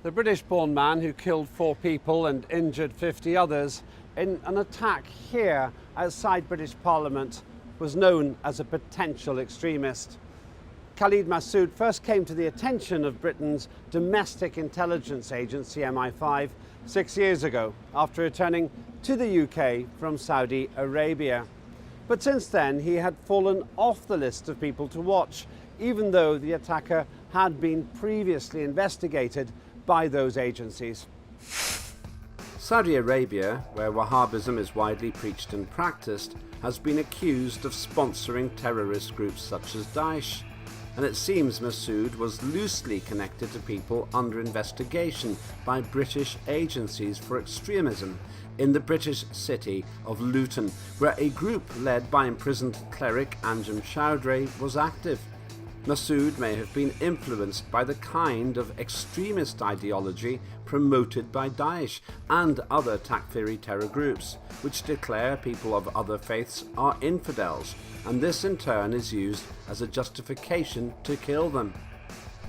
The British-born man who killed 4 people and injured 50 others in an attack here outside British Parliament was known as a potential extremist. Khalid Masood first came to the attention of Britain's domestic intelligence agency MI5 6 years ago after returning to the UK from Saudi Arabia. But since then he had fallen off the list of people to watch, even though the attacker had been previously investigated by those agencies. Saudi Arabia, where Wahhabism is widely preached and practiced, has been accused of sponsoring terrorist groups such as Daesh. And it seems Masood was loosely connected to people under investigation by British agencies for extremism in the British city of Luton, where a group led by imprisoned cleric Anjem Choudhury was active. Masood may have been influenced by the kind of extremist ideology promoted by Daesh and other Takfiri terror groups, which declare people of other faiths are infidels, and this in turn is used as a justification to kill them.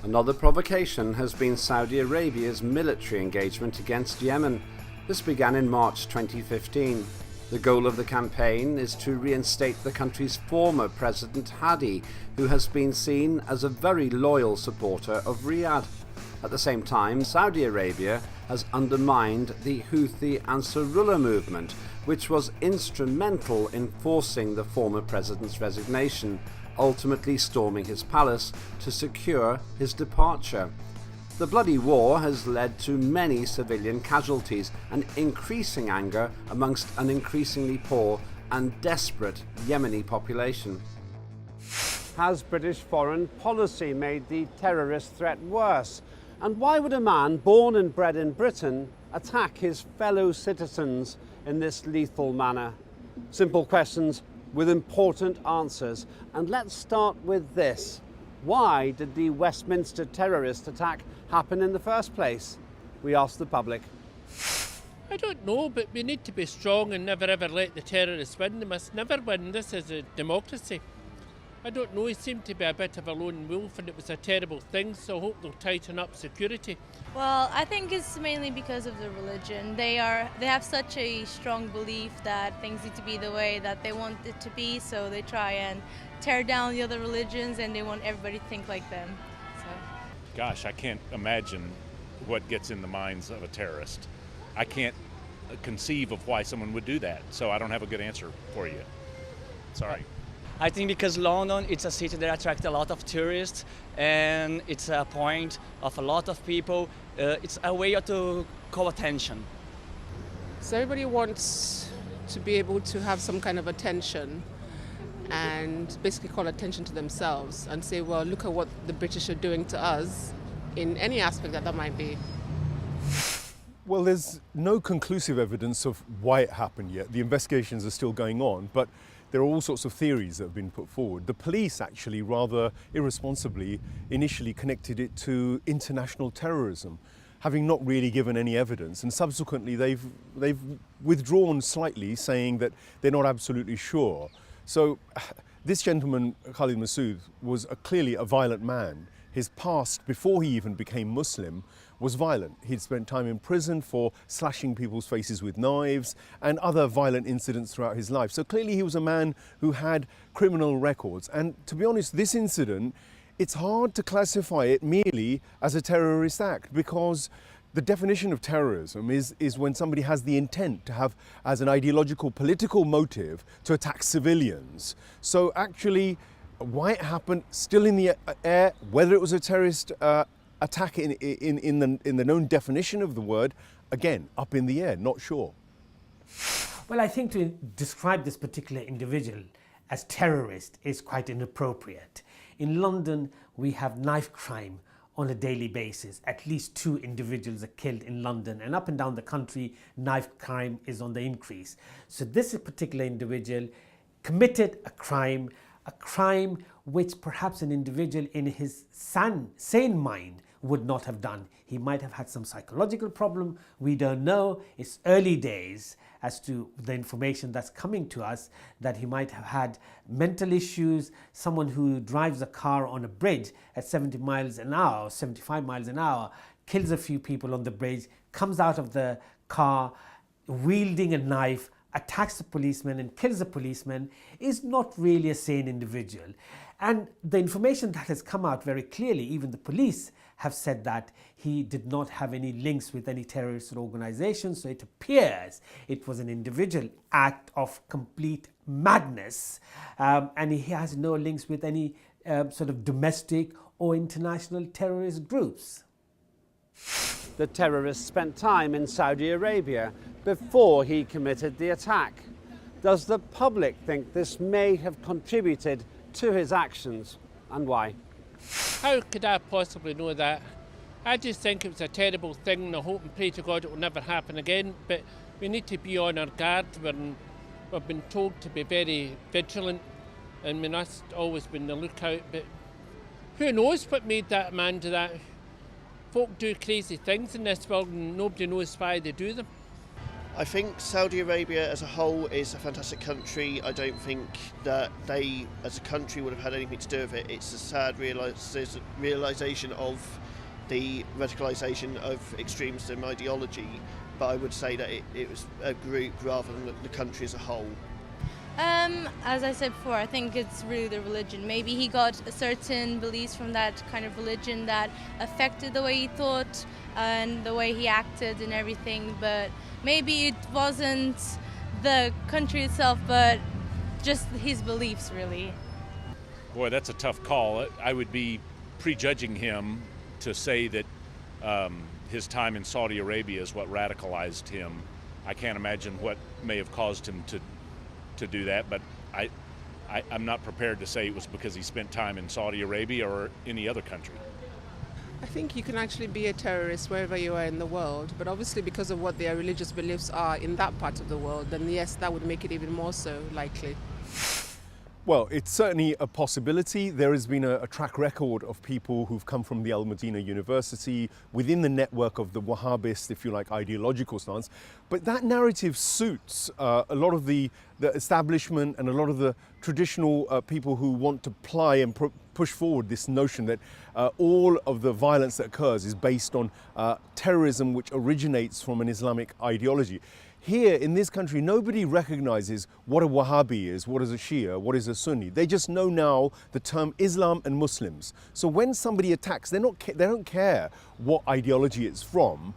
Another provocation has been Saudi Arabia's military engagement against Yemen. This began in March 2015. The goal of the campaign is to reinstate the country's former President Hadi, who has been seen as a very loyal supporter of Riyadh. At the same time, Saudi Arabia has undermined the Houthi Ansarullah movement, which was instrumental in forcing the former president's resignation, ultimately storming his palace to secure his departure. The bloody war has led to many civilian casualties and increasing anger amongst an increasingly poor and desperate Yemeni population. Has British foreign policy made the terrorist threat worse? And why would a man born and bred in Britain attack his fellow citizens in this lethal manner? Simple questions with important answers. And let's start with this. Why did the Westminster terrorist attack happen in the first place? We asked the public. I don't know, but we need to be strong and never ever let the terrorists win. They must never win. This is a democracy. I don't know, he seemed to be a bit of a lone wolf and it was a terrible thing, so I hope they'll tighten up security. Well, I think it's mainly because of the religion. They have such a strong belief that things need to be the way that they want it to be, so they try and tear down the other religions and they want everybody to think like them. So. Gosh, I can't imagine what gets in the minds of a terrorist. I can't conceive of why someone would do that, so I don't have a good answer for you. Sorry. I think because London, it's a city that attracts a lot of tourists and it's a point of a lot of people. It's a way to call attention. So everybody wants to be able to have some kind of attention and basically call attention to themselves and say, well, look at what the British are doing to us in any aspect that might be. Well, there's no conclusive evidence of why it happened yet. The investigations are still going on, but there are all sorts of theories that have been put forward. The police actually rather irresponsibly initially connected it to international terrorism, having not really given any evidence, and subsequently they've withdrawn slightly, saying that they're not absolutely sure. So this gentleman, Khalid Masood, was clearly a violent man. His past, before he even became Muslim, was violent. He'd spent time in prison for slashing people's faces with knives and other violent incidents throughout his life. So clearly he was a man who had criminal records. And to be honest, this incident, it's hard to classify it merely as a terrorist act, because the definition of terrorism is when somebody has the intent to have as an ideological political motive to attack civilians. So actually, why it happened, still in the air, whether it was a terrorist attack in the known definition of the word, again, up in the air, not sure. Well, I think to describe this particular individual as terrorist is quite inappropriate. In London, we have knife crime on a daily basis. At least 2 individuals are killed in London, and up and down the country, knife crime is on the increase. So this particular individual committed a crime which perhaps an individual in his sane mind would not have done. He might have had some psychological problem. We don't know. It's early days as to the information that's coming to us, that he might have had mental issues. Someone who drives a car on a bridge at 70 miles an hour, 75 miles an hour, kills a few people on the bridge, comes out of the car wielding a knife, attacks the policeman and kills the policeman, is not really a sane individual. And the information that has come out very clearly, even the police have said that he did not have any links with any terrorist organization, so it appears it was an individual act of complete madness, and he has no links with any sort of domestic or international terrorist groups. The terrorist spent time in Saudi Arabia before he committed the attack. Does the public think this may have contributed to his actions, and why? How could I possibly know that? I just think it was a terrible thing, and I hope and pray to God it will never happen again. But we need to be on our guard. We've been told to be very vigilant, and we must always be on the lookout. But who knows what made that man do that? Folk do crazy things in this world, and nobody knows why they do them. I think Saudi Arabia as a whole is a fantastic country. I don't think that they, as a country, would have had anything to do with it. It's a sad realisation of the radicalisation of extremism ideology, but I would say that it was a group rather than the country as a whole. As I said before, I think it's really the religion. Maybe he got certain beliefs from that kind of religion that affected the way he thought and the way he acted and everything, but maybe it wasn't the country itself, but just his beliefs, really. Boy, that's a tough call. I would be prejudging him to say that his time in Saudi Arabia is what radicalized him. I can't imagine what may have caused him to do that, but I'm not prepared to say it was because he spent time in Saudi Arabia or any other country. I think you can actually be a terrorist wherever you are in the world, but obviously because of what their religious beliefs are in that part of the world, then yes, that would make it even more so likely. Well, it's certainly a possibility. There has been a track record of people who've come from the Al-Madinah University within the network of the Wahhabist, if you like, ideological stance. But that narrative suits a lot of the establishment and a lot of the traditional people who want to ply and push forward this notion that all of the violence that occurs is based on terrorism which originates from an Islamic ideology. Here in this country, nobody recognizes what a Wahhabi is, what is a Shia, what is a Sunni. They just know now the term Islam and Muslims. So when somebody attacks, they don't care what ideology it's from,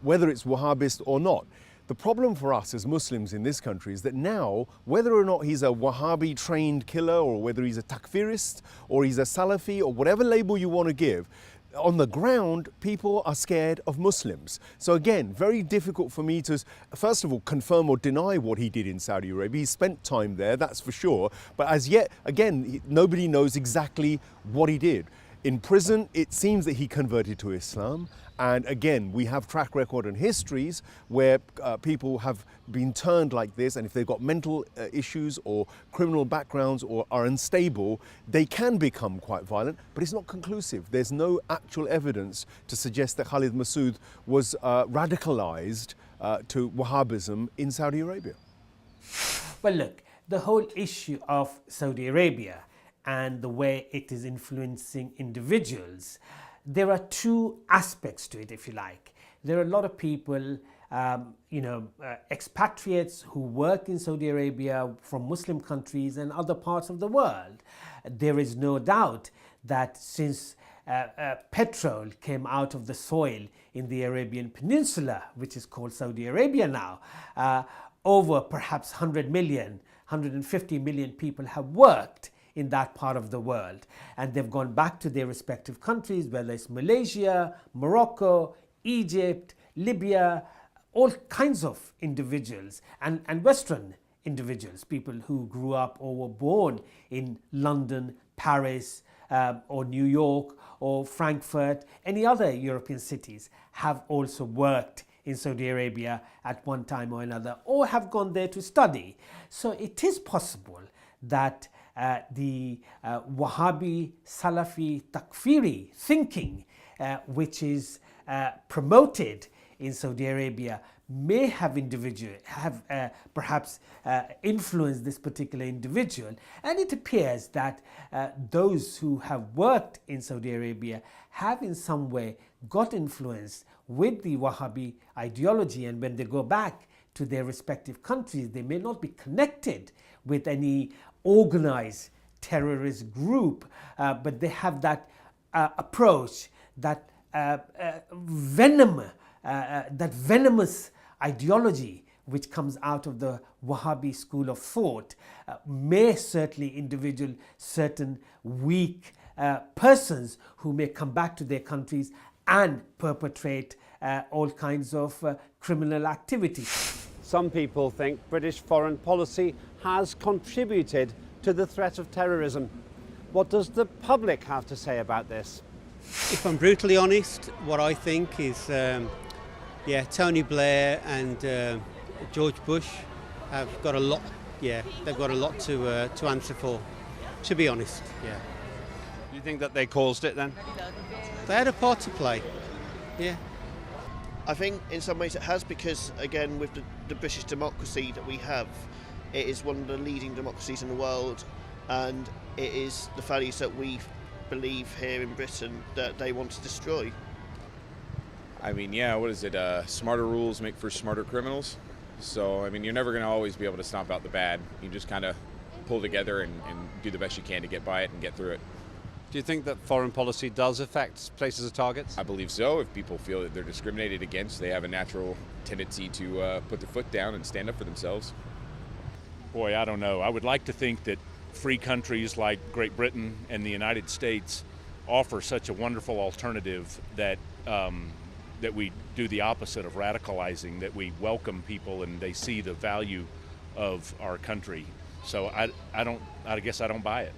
whether it's Wahhabist or not. The problem for us as Muslims in this country is that now, whether or not he's a Wahhabi trained killer or whether he's a Takfirist or he's a Salafi or whatever label you want to give, on the ground, people are scared of Muslims. So again, very difficult for me to, first of all, confirm or deny what he did in Saudi Arabia. He spent time there, that's for sure. But as yet, again, nobody knows exactly what he did. In prison, it seems that he converted to Islam. And again, we have track record and histories where people have been turned like this, and if they've got mental issues or criminal backgrounds or are unstable, they can become quite violent, but it's not conclusive. There's no actual evidence to suggest that Khalid Masood was radicalized to Wahhabism in Saudi Arabia. Well, look, the whole issue of Saudi Arabia and the way it is influencing individuals, there are two aspects to it, if you like. There are a lot of people, expatriates who work in Saudi Arabia from Muslim countries and other parts of the world. There is no doubt that since petrol came out of the soil in the Arabian Peninsula, which is called Saudi Arabia now, over perhaps 100 million, 150 million people have worked in that part of the world, and they've gone back to their respective countries, whether it's Malaysia, Morocco, Egypt, Libya, all kinds of individuals and Western individuals, people who grew up or were born in London, Paris, or New York or Frankfurt, any other European cities, have also worked in Saudi Arabia at one time or another, or have gone there to study. So it is possible that the Wahhabi, Salafi, Takfiri thinking, which is promoted in Saudi Arabia may have perhaps influenced this particular individual, and it appears that those who have worked in Saudi Arabia have in some way got influenced with the Wahhabi ideology, and when they go back to their respective countries, they may not be connected with any organized terrorist group, but they have that approach, that venomous ideology which comes out of the Wahhabi school of thought, may certainly individual certain weak persons who may come back to their countries and perpetrate all kinds of criminal activity. Some people think British foreign policy has contributed to the threat of terrorism. What does the public have to say about this? If I'm brutally honest, what I think is, Tony Blair and George Bush have got a lot. Yeah, they've got a lot to answer for. To be honest, yeah. Do you think that they caused it then? They had a part to play. Yeah. I think in some ways it has, because again, with the British democracy that we have, it is one of the leading democracies in the world, and it is the values that we believe here in Britain that they want to destroy. I mean, yeah, what is it? Smarter rules make for smarter criminals. So, I mean, you're never going to always be able to stomp out the bad. You just kind of pull together and do the best you can to get by it and get through it. Do you think that foreign policy does affect places as targets? I believe so. If people feel that they're discriminated against, they have a natural tendency to put their foot down and stand up for themselves. Boy, I don't know. I would like to think that free countries like Great Britain and the United States offer such a wonderful alternative that that we do the opposite of radicalizing, that we welcome people and they see the value of our country. So I guess I don't buy it.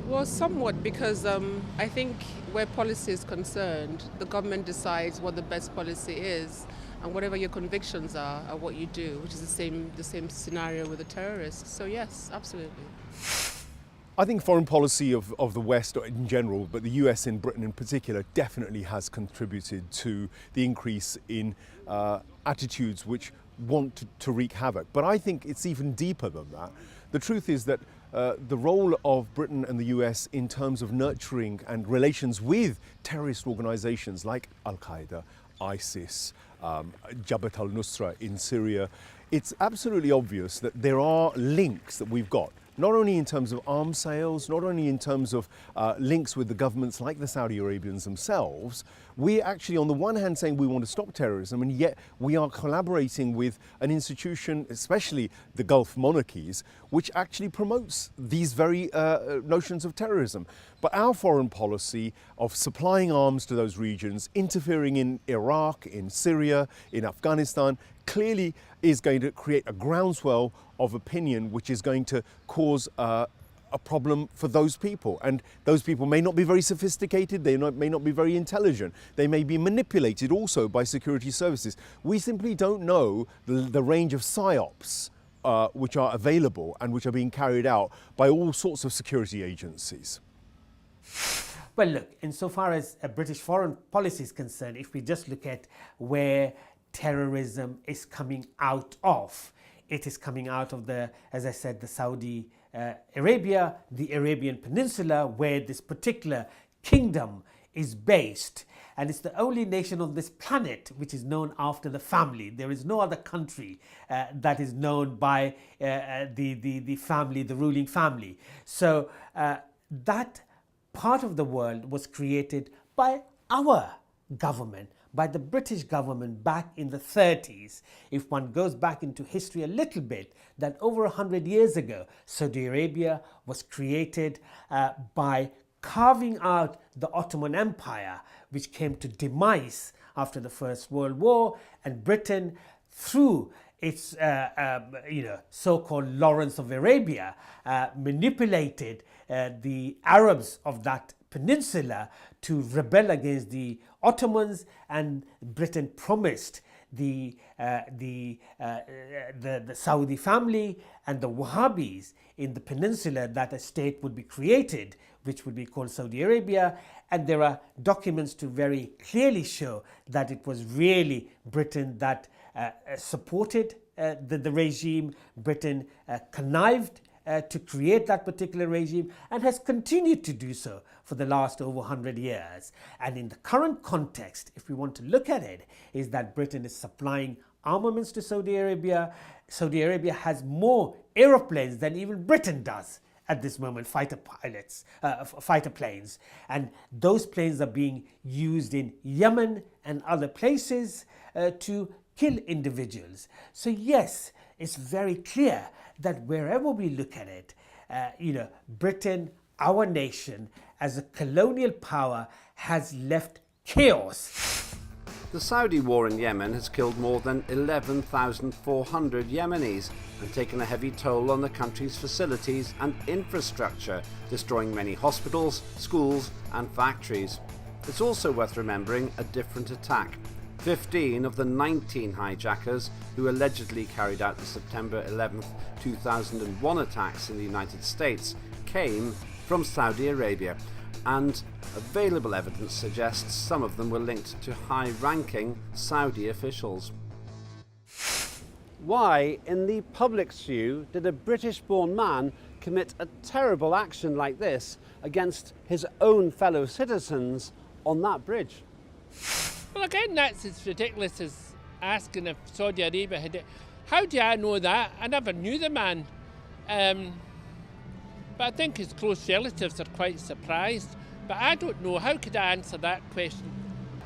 Well, somewhat, because I think where policy is concerned, the government decides what the best policy is, and whatever your convictions are what you do, which is the same scenario with the terrorists. So yes, absolutely. I think foreign policy of the West in general, but the US in Britain in particular, definitely has contributed to the increase in attitudes which want to wreak havoc. But I think it's even deeper than that. The truth is that the role of Britain and the US in terms of nurturing and relations with terrorist organizations like Al-Qaeda, ISIS, Jabhat al-Nusra in Syria, it's absolutely obvious that there are links that we've got, not only in terms of arms sales, not only in terms of links with the governments like the Saudi Arabians themselves. We're actually on the one hand saying we want to stop terrorism, and yet we are collaborating with an institution, especially the Gulf monarchies, which actually promotes these very notions of terrorism. But our foreign policy of supplying arms to those regions, interfering in Iraq, in Syria, in Afghanistan, clearly is going to create a groundswell of opinion which is going to cause a problem for those people. And those people may not be very sophisticated, they may not be very intelligent, they may be manipulated also by security services. We simply don't know the range of psyops which are available and which are being carried out by all sorts of security agencies. Well, look, insofar as British foreign policy is concerned, if we just look at where terrorism is coming out of, it is coming out of the, as I said, the Saudi Arabia, the Arabian Peninsula, where this particular kingdom is based. And it's the only nation on this planet which is known after the family. There is no other country that is known by the family, the ruling family. So that part of the world was created by our government, by the British government back in the 30s. If one goes back into history a little bit, that over 100 years ago, Saudi Arabia was created by carving out the Ottoman Empire, which came to demise after the First World War, and Britain, through its so-called Lawrence of Arabia, manipulated the Arabs of that peninsula to rebel against the Ottomans, and Britain promised the Saudi family and the Wahhabis in the peninsula, that a state would be created which would be called Saudi Arabia, and there are documents to very clearly show that it was really Britain that supported the regime. Britain connived to create that particular regime and has continued to do so for the last over 100 years. And in the current context, if we want to look at it, is that Britain is supplying armaments to Saudi Arabia. Saudi Arabia has more aeroplanes than even Britain does at this moment, fighter planes. And those planes are being used in Yemen and other places to kill individuals. So yes, it's very clear that wherever we look at it, Britain, our nation, as a colonial power, has left chaos. The Saudi war in Yemen has killed more than 11,400 Yemenis and taken a heavy toll on the country's facilities and infrastructure, destroying many hospitals, schools and factories. It's also worth remembering a different attack. 15 of the 19 hijackers who allegedly carried out the September 11th, 2001 attacks in the United States came from Saudi Arabia, and available evidence suggests some of them were linked to high-ranking Saudi officials. Why, in the public's view, did a British-born man commit a terrible action like this against his own fellow citizens on that bridge? Well, again, that's as ridiculous as asking if Saudi Arabia had it. How do I know that? I never knew the man. But I think his close relatives are quite surprised. But I don't know. How could I answer that question?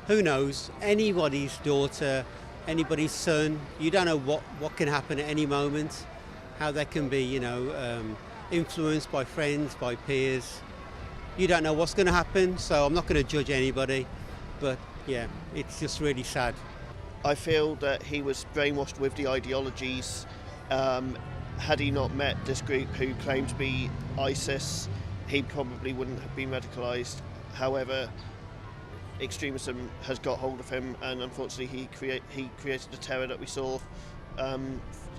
Who knows? Anybody's daughter, anybody's son, you don't know what can happen at any moment, how they can be, influenced by friends, by peers. You don't know what's going to happen, so I'm not going to judge anybody. But yeah, it's just really sad. I feel that he was brainwashed with the ideologies. Had he not met this group who claimed to be ISIS, he probably wouldn't have been radicalised. However, extremism has got hold of him, and unfortunately he created the terror that we saw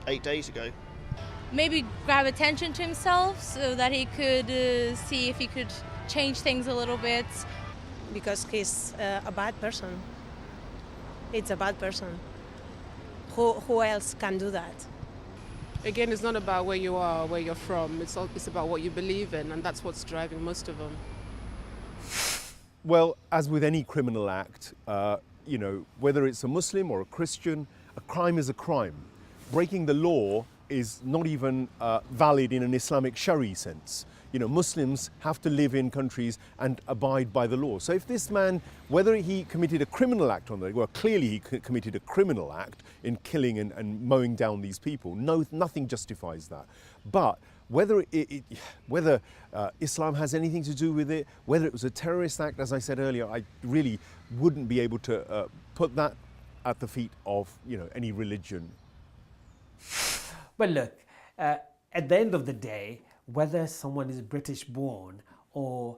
8 days ago. Maybe grab attention to himself so that he could see if he could change things a little bit. Because he's a bad person. It's a bad person. Who else can do that? Again, it's not about where you are or where you're from. It's about what you believe in, and that's what's driving most of them. Well, as with any criminal act, whether it's a Muslim or a Christian, a crime is a crime. Breaking the law is not even valid in an Islamic Shari sense. Muslims have to live in countries and abide by the law. So if this man, whether he committed a criminal act on clearly he committed a criminal act in killing and mowing down these people. No, nothing justifies that. But whether Islam has anything to do with it, whether it was a terrorist act, as I said earlier, I really wouldn't be able to put that at the feet of any religion. Well, look, at the end of the day, whether someone is British born or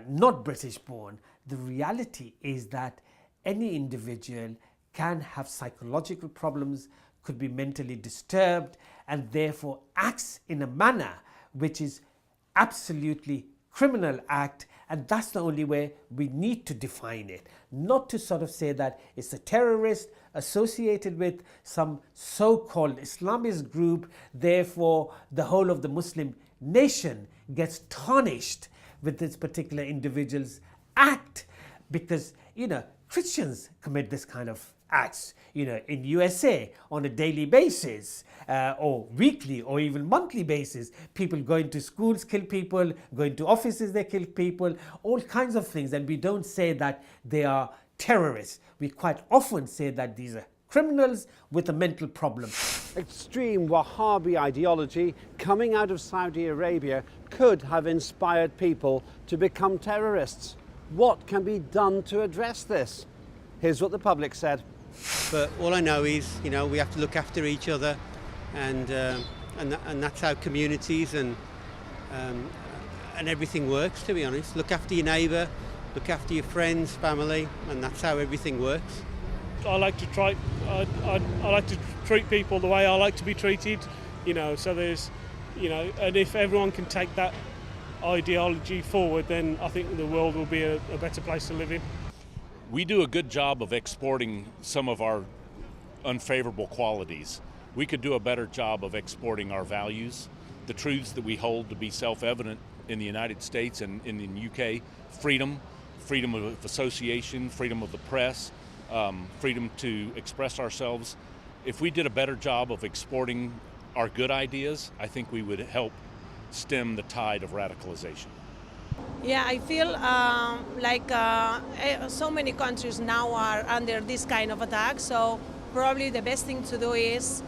not British born, the reality is that any individual can have psychological problems, could be mentally disturbed, and therefore acts in a manner which is absolutely criminal act, and that's the only way we need to define it. Not to sort of say that it's a terrorist associated with some so-called Islamist group, therefore the whole of the Muslim nation gets tarnished with this particular individual's act, because Christians commit this kind of acts in USA on a daily basis or weekly or even monthly basis. People going to schools kill people, going to offices they kill people, all kinds of things, and we don't say that they are terrorists. We quite often say that these are criminals with a mental problem. Extreme Wahhabi ideology coming out of Saudi Arabia could have inspired people to become terrorists. What can be done to address this? Here's what the public said. But all I know is, we have to look after each other, and that's how communities and everything works, to be honest. Look after your neighbour, look after your friends, family, and that's how everything works. like to try. I like to treat people the way I like to be treated. You know, so there's, you know, and if everyone can take that ideology forward, then I think the world will be a better place to live in. We do a good job of exporting some of our unfavorable qualities. We could do a better job of exporting our values, the truths that we hold to be self-evident in the United States and in the UK: freedom of association, freedom of the press, freedom to express ourselves. If we did a better job of exporting our good ideas, I think we would help stem the tide of radicalization. Yeah, I feel so many countries now are under this kind of attack, so probably the best thing to do is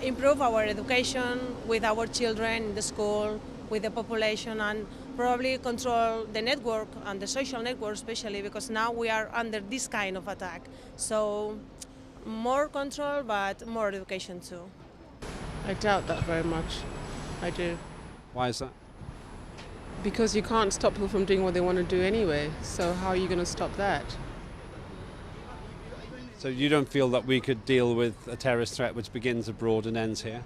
improve our education with our children in the school, with the population, and probably control the network and the social network especially, because now we are under this kind of attack. So more control, but more education too. I doubt that very much. I do. Why is that? Because you can't stop people from doing what they want to do anyway. So how are you going to stop that? So you don't feel that we could deal with a terrorist threat which begins abroad and ends here?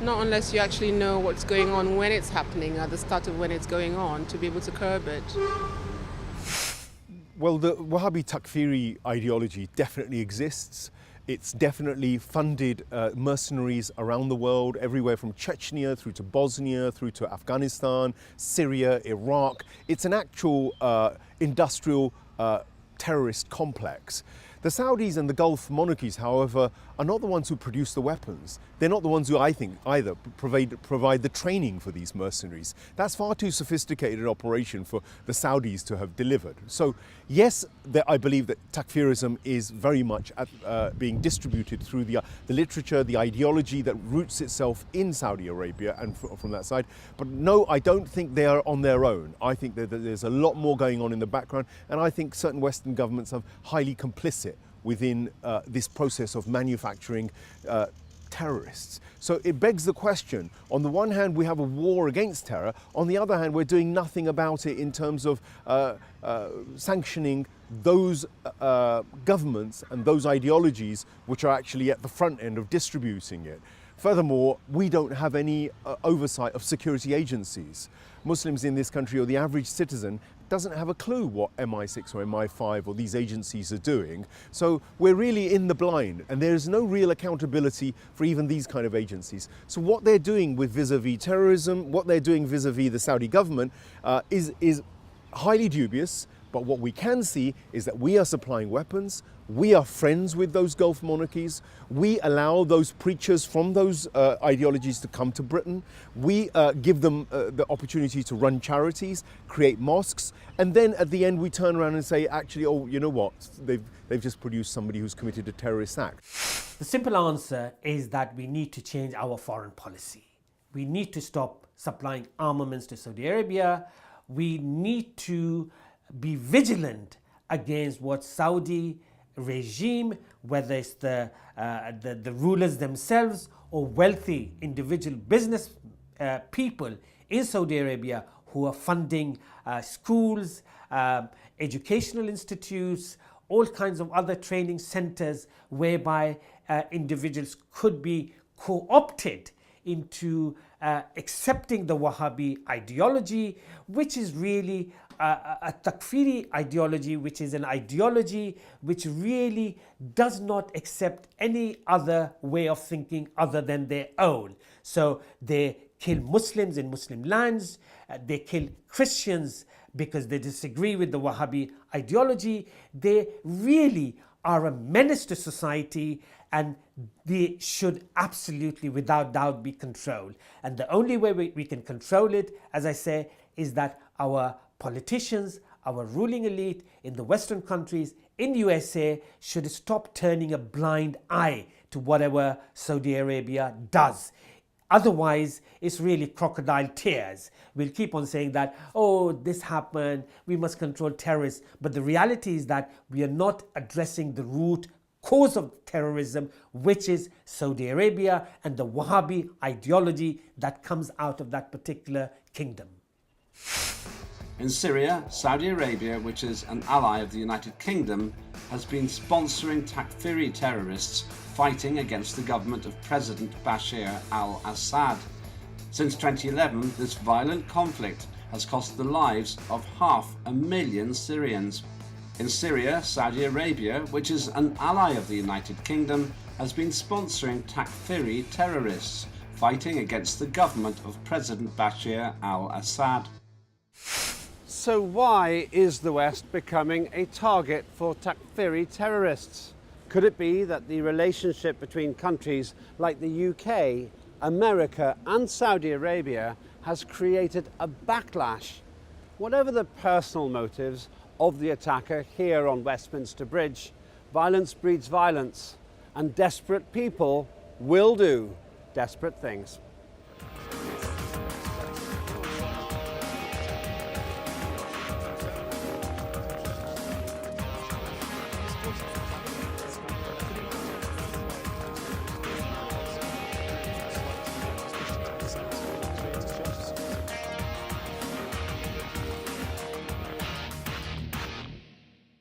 Not unless you actually know what's going on when it's happening, at the start of when it's going on, to be able to curb it. Well, the Wahhabi Takfiri ideology definitely exists. It's definitely funded mercenaries around the world, everywhere from Chechnya through to Bosnia, through to Afghanistan, Syria, Iraq. It's an actual industrial terrorist complex. The Saudis and the Gulf monarchies, however, are not the ones who produce the weapons. They're not the ones who, I think, either provide the training for these mercenaries. That's far too sophisticated an operation for the Saudis to have delivered. So, yes, I believe that Takfirism is very much being distributed through the literature, the ideology that roots itself in Saudi Arabia and from that side. But no, I don't think they are on their own. I think that there's a lot more going on in the background, and I think certain Western governments are highly complicit within this process of manufacturing terrorists. So it begs the question, on the one hand we have a war against terror, on the other hand we're doing nothing about it in terms of sanctioning those governments and those ideologies which are actually at the front end of distributing it. Furthermore, we don't have any oversight of security agencies. Muslims in this country, or the average citizen, doesn't have a clue what MI6 or MI5 or these agencies are doing. So we're really in the blind, and there's no real accountability for even these kind of agencies. So what they're doing with vis-a-vis terrorism, what they're doing vis-a-vis the Saudi government is highly dubious. But what we can see is that we are supplying weapons, we are friends with those Gulf monarchies, we allow those preachers from those ideologies to come to Britain, we give them the opportunity to run charities, create mosques, and then at the end we turn around and say, actually, oh, you know what, they've just produced somebody who's committed a terrorist act. The simple answer is that we need to change our foreign policy. We need to stop supplying armaments to Saudi Arabia. We need to be vigilant against what Saudi regime, whether it's the rulers themselves or wealthy individual business people in Saudi Arabia who are funding schools, educational institutes, all kinds of other training centers whereby individuals could be co-opted into accepting the Wahhabi ideology, which is really a Takfiri ideology, which is an ideology which really does not accept any other way of thinking other than their own. So they kill Muslims in Muslim lands, they kill Christians because they disagree with the Wahhabi ideology. They really are a menace to society, and they should absolutely, without doubt, be controlled. And the only way we can control it, as I say, is that our politicians, our ruling elite in the Western countries, in USA, should stop turning a blind eye to whatever Saudi Arabia does. Otherwise, it's really crocodile tears. We'll keep on saying that, oh, this happened, we must control terrorists. But the reality is that we are not addressing the root cause of terrorism, which is Saudi Arabia and the Wahhabi ideology that comes out of that particular kingdom. In Syria, Saudi Arabia, which is an ally of the United Kingdom, has been sponsoring Takfiri terrorists fighting against the government of President Bashar al-Assad. Since 2011, this violent conflict has cost the lives of 500,000 Syrians. In Syria, Saudi Arabia, which is an ally of the United Kingdom, has been sponsoring Takfiri terrorists fighting against the government of President Bashar al-Assad. So why is the West becoming a target for Takfiri terrorists? Could it be that the relationship between countries like the UK, America and Saudi Arabia has created a backlash? Whatever the personal motives of the attacker here on Westminster Bridge, violence breeds violence, and desperate people will do desperate things.